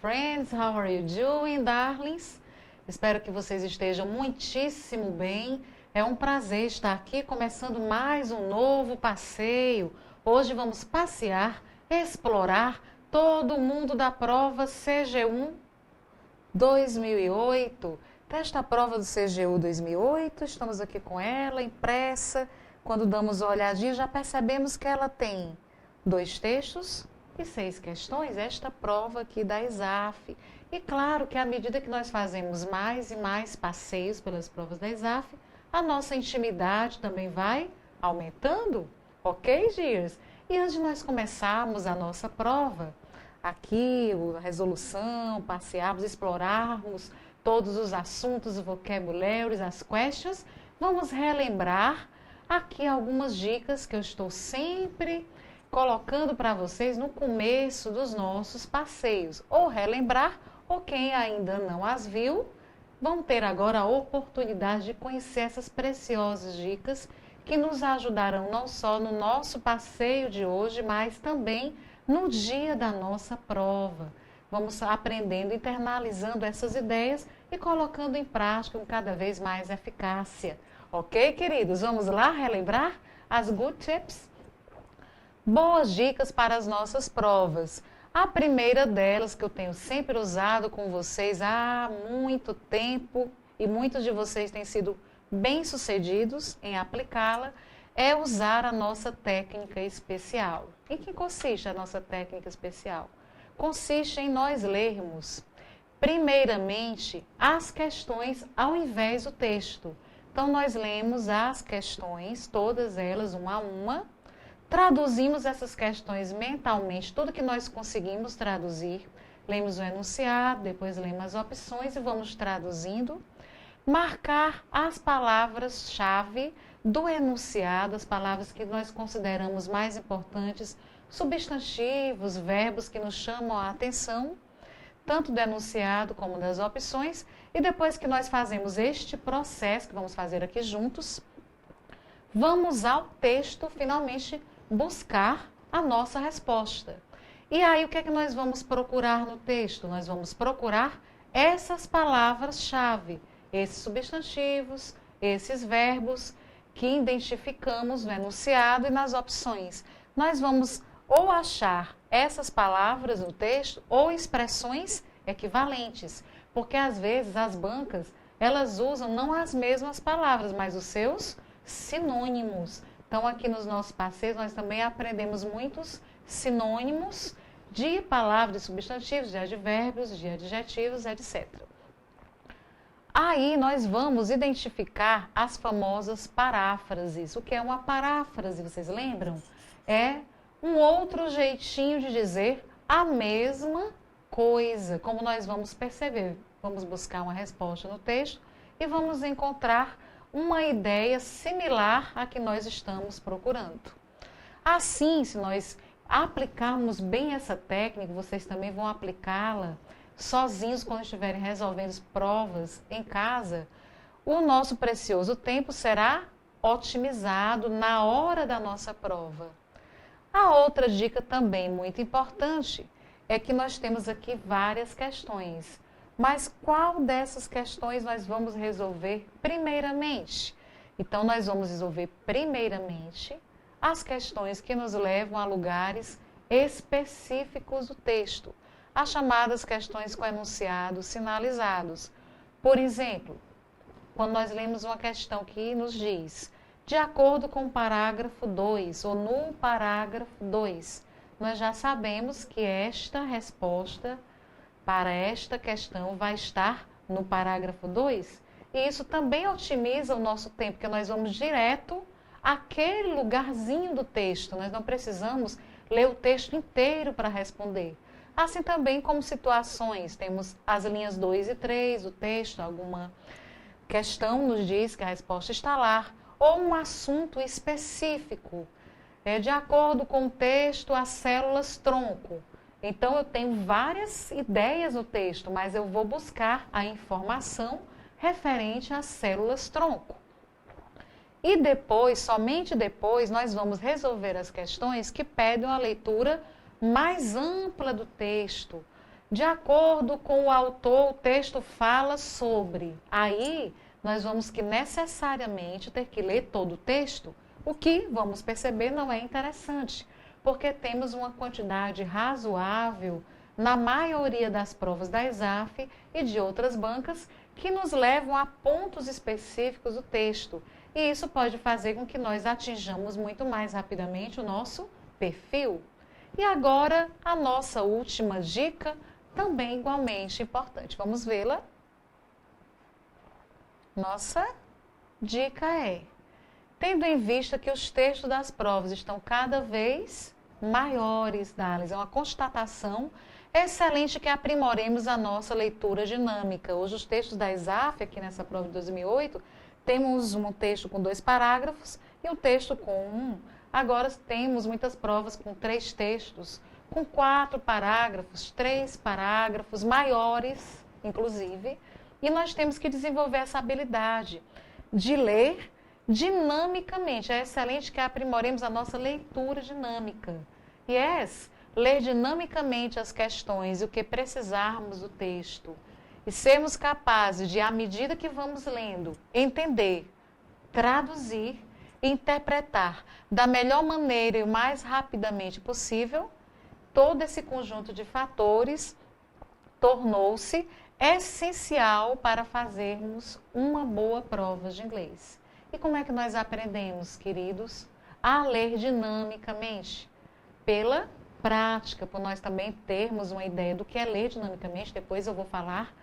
Friends, how are you doing, darlings? Espero que vocês estejam muitíssimo bem. É um prazer estar aqui começando mais um novo passeio. Hoje vamos passear, explorar todo o mundo da prova CGU 2008. Esta prova do CGU 2008, estamos aqui com ela impressa. Quando damos uma olhadinha, já percebemos que ela tem 2 textos e 6 questões, esta prova aqui da ESAF. E claro que à medida que nós fazemos mais e mais passeios pelas provas da ESAF, a nossa intimidade também vai aumentando, ok, dears? E antes de nós começarmos a nossa prova, aqui, a resolução, passearmos, explorarmos todos os assuntos, os vocabulários, as questions, vamos relembrar aqui algumas dicas que eu estou sempre colocando para vocês no começo dos nossos passeios. Ou relembrar, ou quem ainda não as viu, vão ter agora a oportunidade de conhecer essas preciosas dicas que nos ajudarão não só no nosso passeio de hoje, mas também no dia da nossa prova. Vamos aprendendo, internalizando essas ideias e colocando em prática com cada vez mais eficácia. Ok, queridos? Vamos lá relembrar as good tips? Boas dicas para as nossas provas. A primeira delas, que eu tenho sempre usado com vocês há muito tempo, e muitos de vocês têm sido bem-sucedidos em aplicá-la, é usar a nossa técnica especial. Em que consiste a nossa técnica especial? Consiste em nós lermos, primeiramente, as questões ao invés do texto. Então, nós lemos as questões, todas elas, uma a uma, traduzimos essas questões mentalmente, tudo que nós conseguimos traduzir, lemos o enunciado, depois lemos as opções e vamos traduzindo. Marcar as palavras-chave do enunciado, as palavras que nós consideramos mais importantes, substantivos, verbos que nos chamam a atenção, tanto do enunciado como das opções. E depois que nós fazemos este processo, que vamos fazer aqui juntos, vamos ao texto finalmente buscar a nossa resposta. E aí o que é que nós vamos procurar no texto? Nós vamos procurar essas palavras-chave, esses substantivos, esses verbos que identificamos no enunciado e nas opções. Nós vamos ou achar essas palavras no texto ou expressões equivalentes, porque às vezes as bancas, elas usam não as mesmas palavras, mas os seus sinônimos. Então aqui nos nossos passeios nós também aprendemos muitos sinônimos de palavras, de substantivos, de advérbios, de adjetivos, etc. Aí nós vamos identificar as famosas paráfrases. O que é uma paráfrase, vocês lembram? É um outro jeitinho de dizer a mesma coisa. Como nós vamos perceber, vamos buscar uma resposta no texto e vamos encontrar uma ideia similar à que nós estamos procurando. Assim, se nós aplicarmos bem essa técnica, vocês também vão aplicá-la sozinhos quando estiverem resolvendo provas em casa, o nosso precioso tempo será otimizado na hora da nossa prova. A outra dica também muito importante é que nós temos aqui várias questões. Mas qual dessas questões nós vamos resolver primeiramente? Então, nós vamos resolver primeiramente as questões que nos levam a lugares específicos do texto, as chamadas questões com enunciados sinalizados. Por exemplo, quando nós lemos uma questão que nos diz, de acordo com o parágrafo 2, ou no parágrafo 2, nós já sabemos que esta resposta para esta questão vai estar no parágrafo 2. E isso também otimiza o nosso tempo, porque nós vamos direto àquele lugarzinho do texto. Nós não precisamos ler o texto inteiro para responder. Assim também como situações, temos as linhas 2 e 3 do texto, alguma questão nos diz que a resposta está lá, ou um assunto específico, de acordo com o texto, as células tronco. Então, eu tenho várias ideias no texto, mas eu vou buscar a informação referente às células tronco. E depois, somente depois, nós vamos resolver as questões que pedem uma leitura mais ampla do texto, De acordo com o autor, o texto fala sobre. Aí, nós vamos que necessariamente ter que ler todo o texto, o que, vamos perceber, não é interessante, porque temos uma quantidade razoável na maioria das provas da ESAF e de outras bancas que nos levam a pontos específicos do texto. E isso pode fazer com que nós atinjamos muito mais rapidamente o nosso perfil. E agora, a nossa última dica, também igualmente importante. Vamos vê-la? Nossa dica é: tendo em vista que os textos das provas estão cada vez maiores, Dales, é uma constatação excelente que aprimoremos a nossa leitura dinâmica. Hoje os textos da ESAF, aqui nessa prova de 2008, temos um texto com 2 parágrafos e um texto com 1. Agora temos muitas provas com 3 textos, com 4 parágrafos, 3 parágrafos, maiores, inclusive. E nós temos que desenvolver essa habilidade de ler dinamicamente. É excelente que aprimoremos a nossa leitura dinâmica. Yes, ler dinamicamente as questões e o que precisarmos do texto. E sermos capazes de, à medida que vamos lendo, entender, traduzir e interpretar da melhor maneira e o mais rapidamente possível, todo esse conjunto de fatores tornou-se essencial para fazermos uma boa prova de inglês. E como é que nós aprendemos, queridos, a ler dinamicamente? Pela prática, por nós também termos uma ideia do que é ler dinamicamente. Depois eu vou falar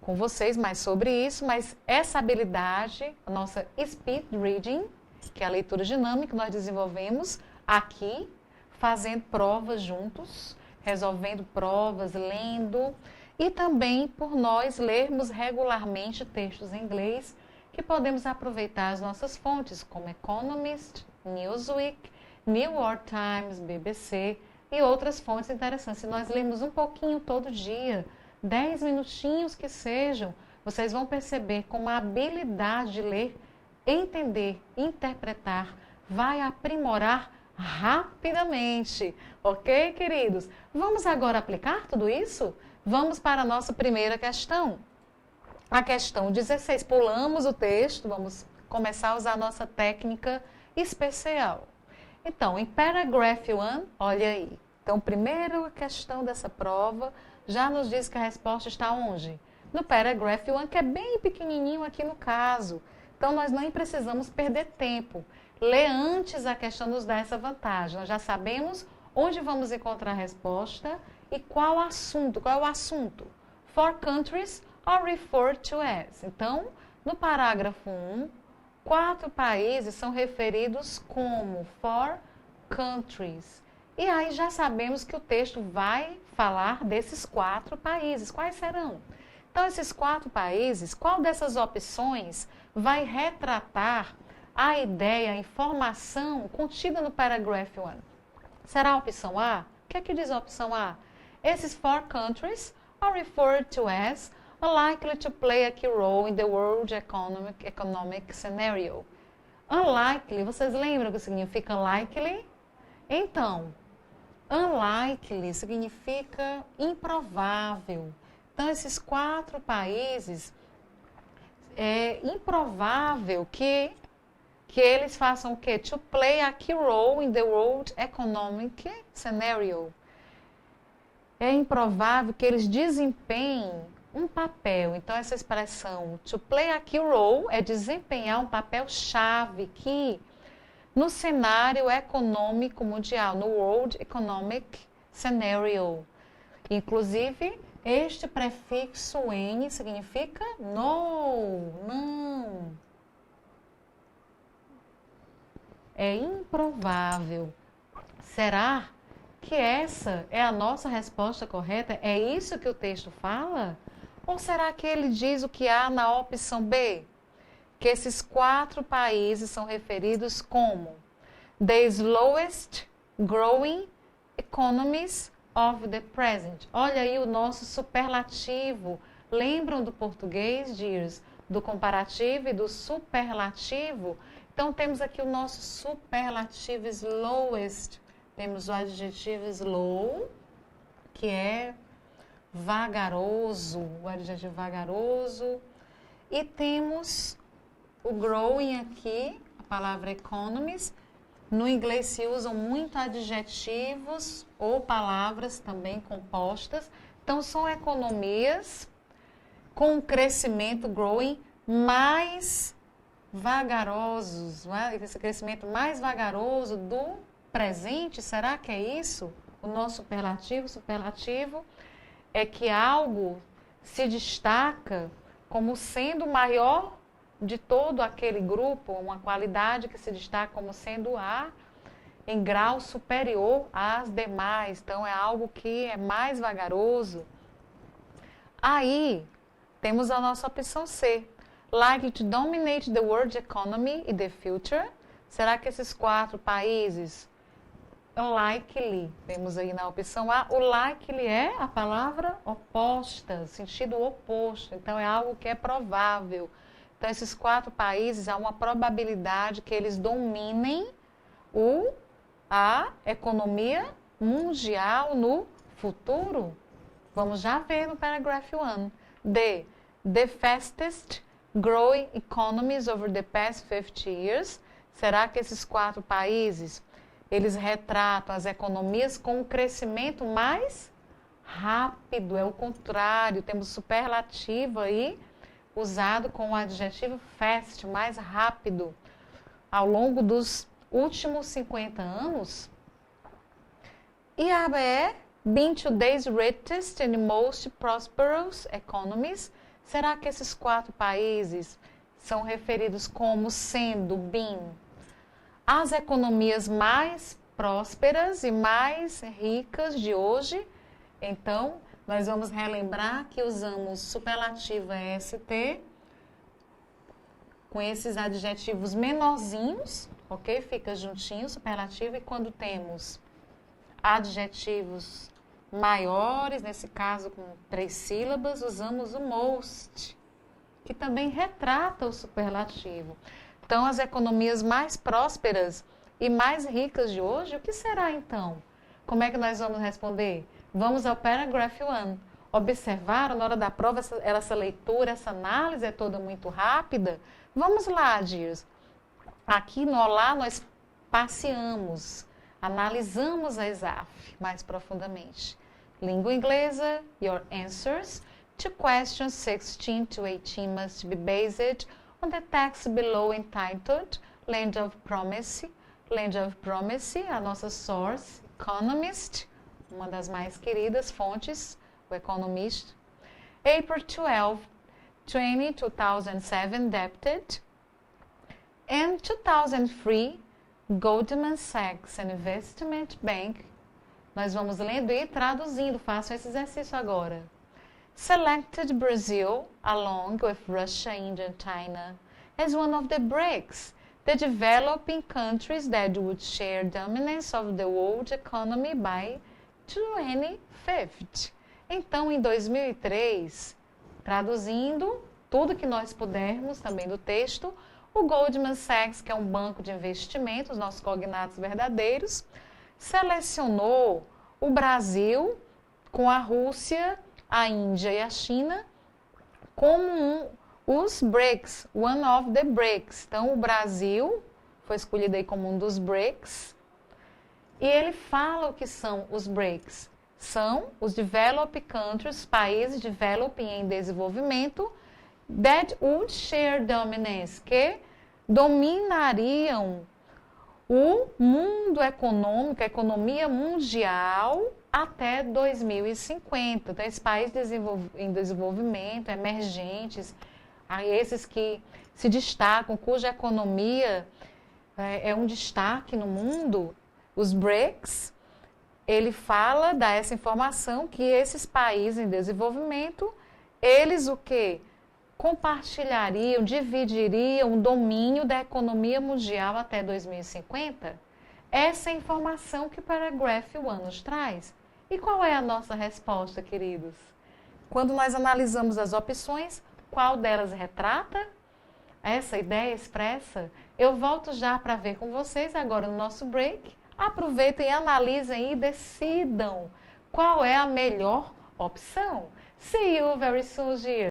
com vocês mais sobre isso, mas essa habilidade, a nossa speed reading, que é a leitura dinâmica, nós desenvolvemos aqui, fazendo provas juntos, resolvendo provas, lendo, e também por nós lermos regularmente textos em inglês, que podemos aproveitar as nossas fontes, como Economist, Newsweek, New York Times, BBC e outras fontes interessantes. Se nós lemos um pouquinho todo dia, 10 minutinhos que sejam, vocês vão perceber como a habilidade de ler, entender, interpretar, vai aprimorar rapidamente. Ok, queridos? Vamos agora aplicar tudo isso? Vamos para a nossa primeira questão. A questão 16. Pulamos o texto, vamos começar a usar a nossa técnica especial. Então, em paragraph 1, olha aí. Então, primeira questão dessa prova já nos diz que a resposta está onde? No paragraph 1, que é bem pequenininho aqui no caso. Então, nós nem precisamos perder tempo. Ler antes a questão nos dá essa vantagem. Nós já sabemos onde vamos encontrar a resposta e qual assunto, qual é o assunto. For countries are referred to as. Então, no parágrafo 1, 4 países são referidos como for countries. E aí já sabemos que o texto vai falar desses 4 países. Quais serão? Então, esses 4 países, qual dessas opções vai retratar a ideia, a informação contida no paragraph 1? Será a opção A? O que é que diz a opção A? Esses 4 countries are referred to as unlikely to play a key role in the world economic scenario. Unlikely, vocês lembram o que significa unlikely? Então, unlikely significa improvável. Então, esses 4 países, é improvável que eles façam o quê? To play a key role in the world economic scenario. É improvável que eles desempenhem um papel. Então, essa expressão to play a key role é desempenhar um papel-chave que no cenário econômico mundial, no World Economic Scenario. Inclusive, este prefixo N significa no, não. É improvável. Será que essa é a nossa resposta correta? É isso que o texto fala? Ou será que ele diz o que há na opção B? Que esses 4 países são referidos como the slowest growing economies of the present. Olha aí o nosso superlativo. Lembram do português, dears? Do comparativo e do superlativo? Então, temos aqui o nosso superlativo slowest. Temos o adjetivo slow, que é vagaroso, o adjetivo vagaroso. E temos o growing aqui, a palavra economies. No inglês se usam muito adjetivos ou palavras também compostas. Então, são economias com um crescimento growing mais vagarosos, esse crescimento mais vagaroso do presente. Será que é isso? O nosso superlativo? Superlativo é que algo se destaca como sendo o maior de todo aquele grupo, uma qualidade que se destaca como sendo em grau superior às demais. Então, é algo que é mais vagaroso. Aí, temos a nossa opção C. Likely to dominate the world economy in the future. Será que esses 4 países, likely, temos aí na opção A, o likely é a palavra oposta, sentido oposto. Então, é algo que é provável. Então, esses 4 países, há uma probabilidade que eles dominem a economia mundial no futuro. Vamos já ver no parágrafo 1. The fastest growing economies over the past 50 years. Será que esses 4 países, eles retratam as economias com um crescimento mais rápido? É o contrário, temos superlativo aí, usado com o adjetivo fast, mais rápido. Ao longo dos últimos 50 anos. E a B, being today's richest and most prosperous economies. Será que esses 4 países são referidos como sendo, as economias mais prósperas e mais ricas de hoje? Então, nós vamos relembrar que usamos superlativo EST com esses adjetivos menorzinhos, ok? Fica juntinho, superlativo. E quando temos adjetivos maiores, nesse caso com 3 sílabas, usamos o most, que também retrata o superlativo. Então, as economias mais prósperas e mais ricas de hoje, o que será então? Como é que nós vamos responder? Vamos ao parágrafo 1. Observaram na hora da prova essa leitura, essa análise é toda muito rápida? Vamos lá, Dias. Aqui no Olá nós passeamos, analisamos a ESAF mais profundamente. Língua inglesa, your answers to questions 16 to 18 must be based on the text below entitled Land of Promise. Land of Promise, a nossa source, Economist, uma das mais queridas fontes, o Economist. April 12, 2007, adapted. In 2003, Goldman Sachs Investment Bank. Nós vamos lendo e traduzindo. Façam esse exercício agora. Selected Brazil, along with Russia, India and China, as one of the BRICS, the developing countries that would share dominance of the world economy by 2050. Então, em 2003, traduzindo tudo que nós pudermos também do texto, o Goldman Sachs, que é um banco de investimentos, nossos cognatos verdadeiros, selecionou o Brasil com a Rússia, a Índia e a China como os BRICS, one of the BRICS. Então, o Brasil foi escolhido aí como um dos BRICS. E ele fala o que são os BRICS. São os Developed Countries, países developing em desenvolvimento, that would share dominance, que dominariam o mundo econômico, a economia mundial até 2050. Então, esses países em desenvolvimento, emergentes, esses que se destacam, cuja economia é um destaque no mundo, os BRICS, ele dá essa informação que esses países em desenvolvimento, eles o quê? Compartilhariam, dividiriam o domínio da economia mundial até 2050? Essa é a informação que o parágrafo 1 nos traz. E qual é a nossa resposta, queridos? Quando nós analisamos as opções, qual delas retrata essa ideia expressa? Eu volto já para ver com vocês agora no nosso break. Aproveitem, analisem e decidam qual é a melhor opção. See you very soon, Gia.